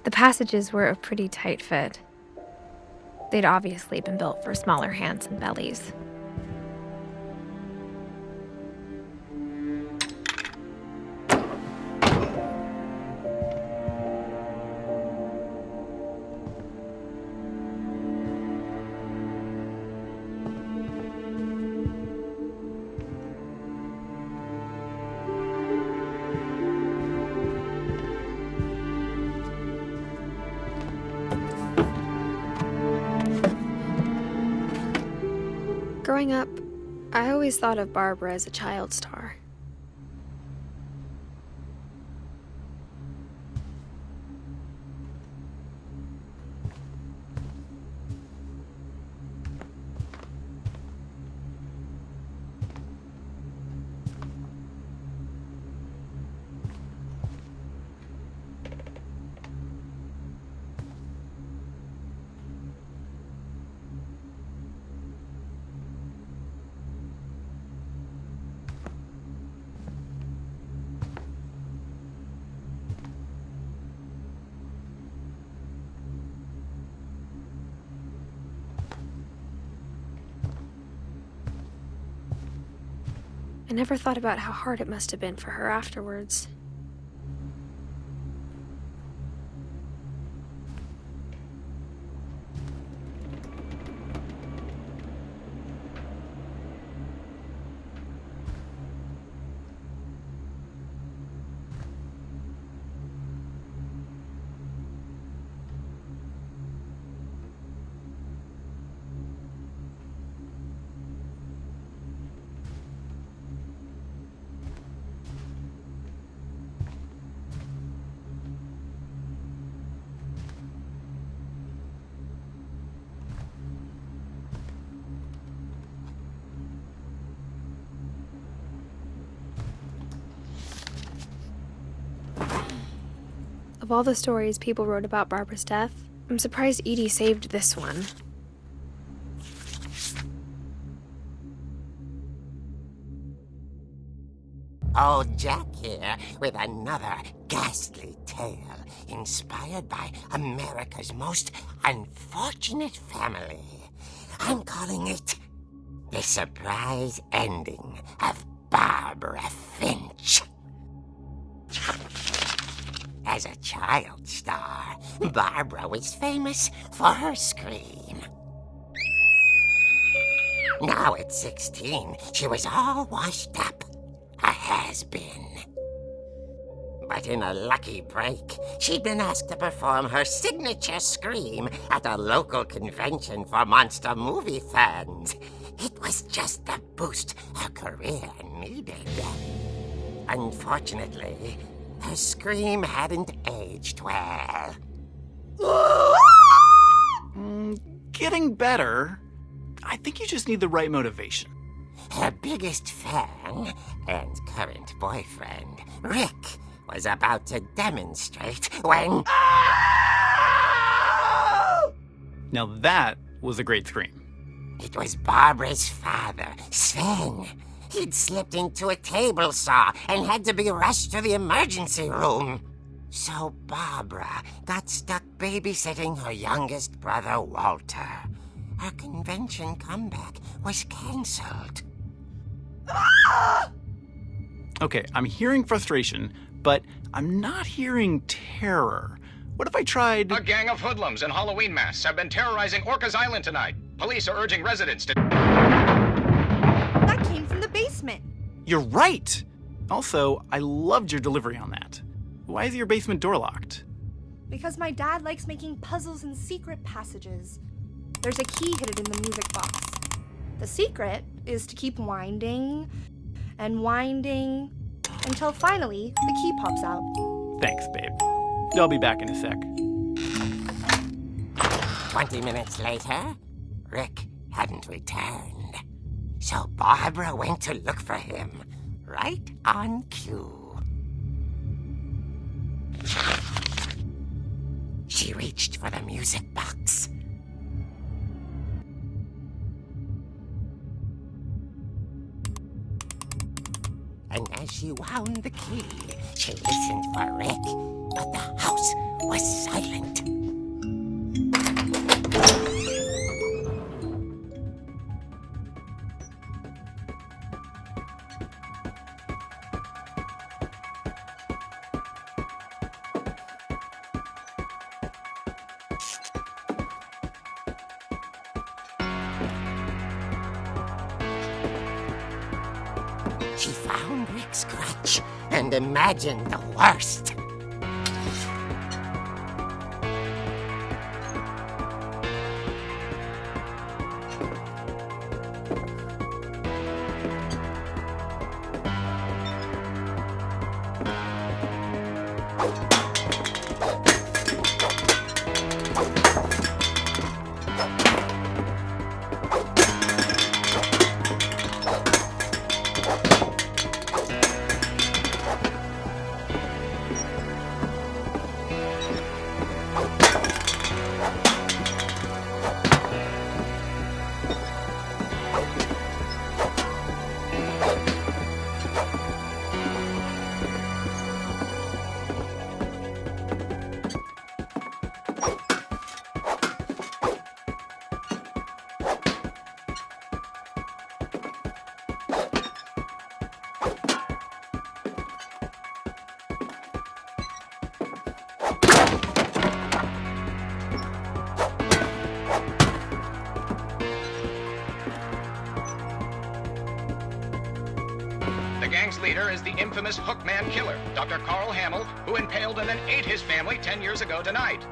The passages were a pretty tight fit. They'd obviously been built for smaller hands and bellies. Growing up, I always thought of Barbara as a child star. I never thought about how hard it must have been for her afterwards. Of all the stories people wrote about Barbara's death, I'm surprised Edie saved this one. Old Jack here with another ghastly tale inspired by America's most unfortunate family. I'm calling it The Surprise Ending of Barbara Finch. As a child star, Barbara was famous for her scream. Now at 16, she was all washed up. A has-been. But in a lucky break, she'd been asked to perform her signature scream at a local convention for monster movie fans. It was just the boost her career needed. Unfortunately, her scream hadn't aged well. Getting better. I think you just need the right motivation. Her biggest fan and current boyfriend, Rick, was about to demonstrate when... Now that was a great scream. It was Barbara's father, Sven. He'd slipped into a table saw and had to be rushed to the emergency room. So Barbara got stuck babysitting her youngest brother, Walter. Her convention comeback was cancelled. Okay, I'm hearing frustration, but I'm not hearing terror. What if I tried... A gang of hoodlums in Halloween masks have been terrorizing Orcas Island tonight. Police are urging residents to... That came from the basement. You're right! Also, I loved your delivery on that. Why is your basement door locked? Because my dad likes making puzzles and secret passages. There's a key hidden in the music box. The secret is to keep winding and winding until finally the key pops out. Thanks, babe. I'll be back in a sec. 20 minutes later, Rick hadn't returned. So Barbara went to look for him, right on cue. She reached for the music box. And as she wound the key, she listened for Rick, but the house was silent. She found Rick's crutch and imagined the worst. The gang's leader is the infamous Hookman killer, Dr. Carl Hamill, who impaled and then ate his family 10 years ago tonight.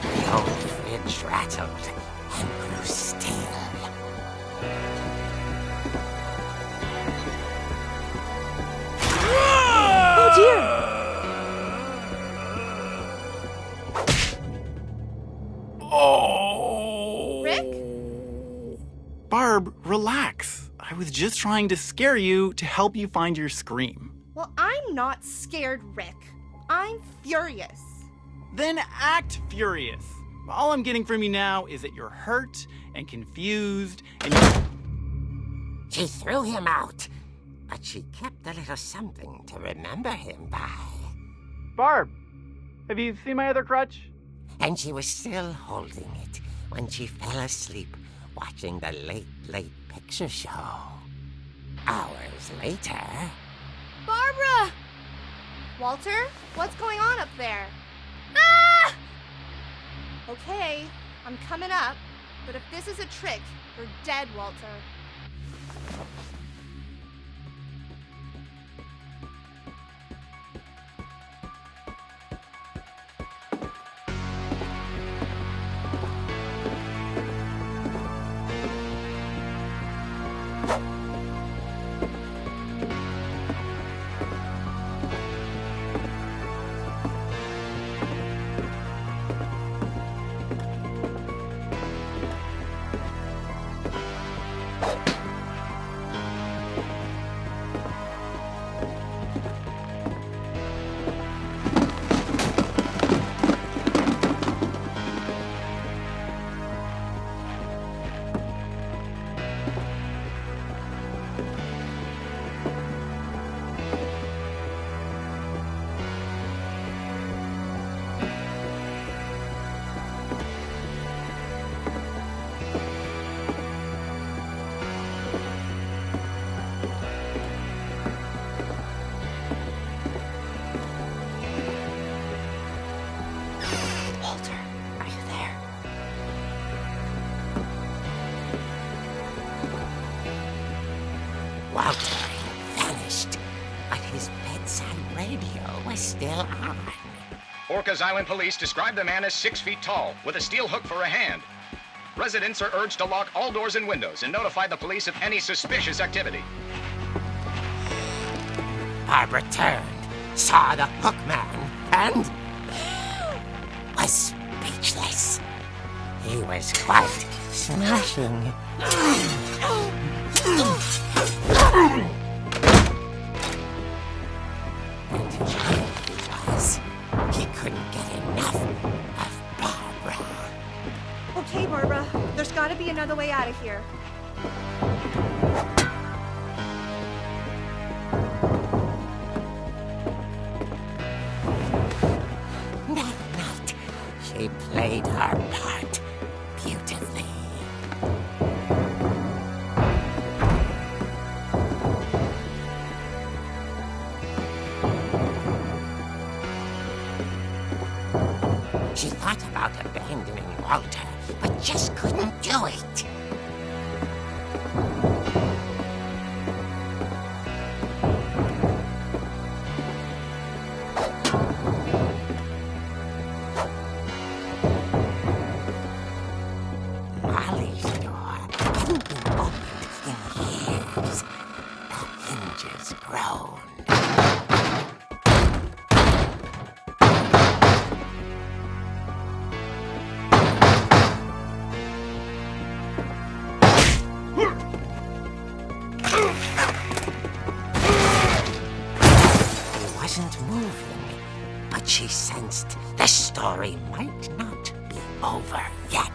The old fridge rattled and grew still. Oh dear! Oh! Rick? Barb, relax. I was just trying to scare you to help you find your scream. Well, I'm not scared, Rick. I'm furious. Then act furious. All I'm getting from you now is that you're hurt and confused and She threw him out, but she kept a little something to remember him by. Barb, have you seen my other crutch? And she was still holding it when she fell asleep watching the late picture show. Hours later... Barbara! Walter, what's going on up there? Ah! Okay, I'm coming up, but if this is a trick, you're dead, Walter. Walter had vanished, but his bedside radio was still on. Orcas Island police describe the man as 6 feet tall, with a steel hook for a hand. Residents are urged to lock all doors and windows and notify the police of any suspicious activity. Barbara turned, saw the hook man, and was speechless. He was quite smashing. And here he was. He couldn't get enough of Barbara. Okay, Barbara, there's gotta be another way out of here. That night, she played her part beautifully. She thought about abandoning Walter, but just couldn't do it. Molly's door hadn't been opened in years. The hinges groaned. He wasn't moving, but she sensed the story might not be over yet.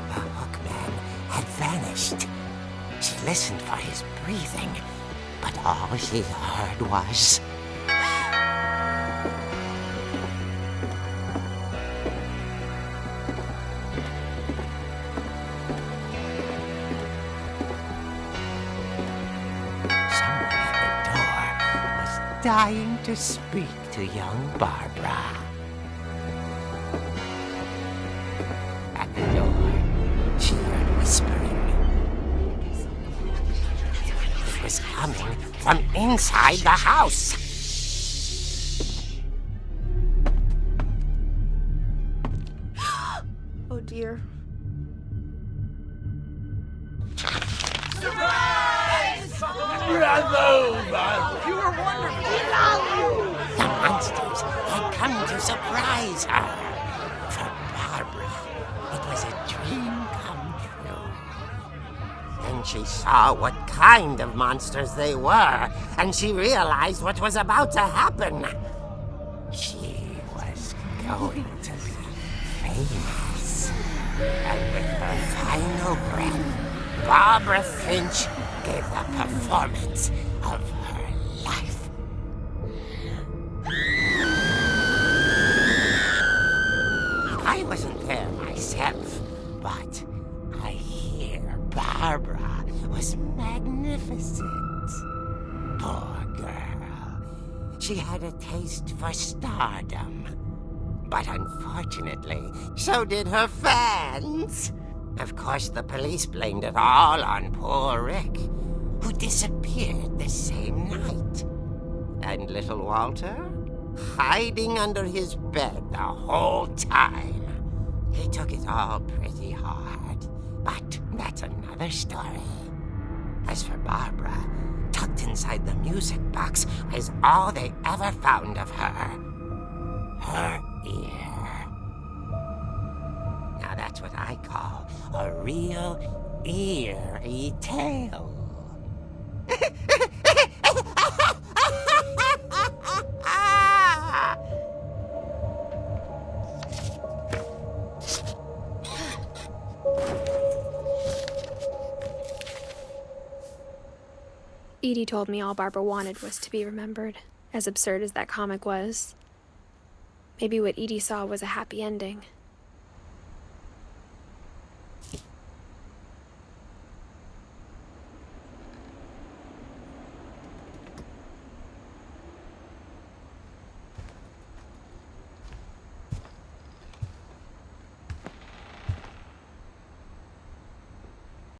The hookman had vanished. She listened for his breathing, but all she heard was... Someone at the door was dying to speak to young Barbara. At the door, she heard whispering. It was coming from inside the house. Oh dear. The monsters had come to surprise her. For Barbara, it was a dream come true. Then she saw what kind of monsters they were, and she realized what was about to happen. She was going to be famous. And with her final breath, Barbara Finch gave the performance of her life. I wasn't there myself, but I hear Barbara was magnificent. Poor girl. She had a taste for stardom. But unfortunately, so did her fans. Of course, the police blamed it all on poor Rick, who disappeared the same night. And little Walter? Hiding under his bed the whole time. He took it all pretty hard, but that's another story. As for Barbara, tucked inside the music box is all they ever found of her. Her ear. Now that's what I call a real eerie tale. Edie told me all Barbara wanted was to be remembered, as absurd as that comic was. Maybe what Edie saw was a happy ending.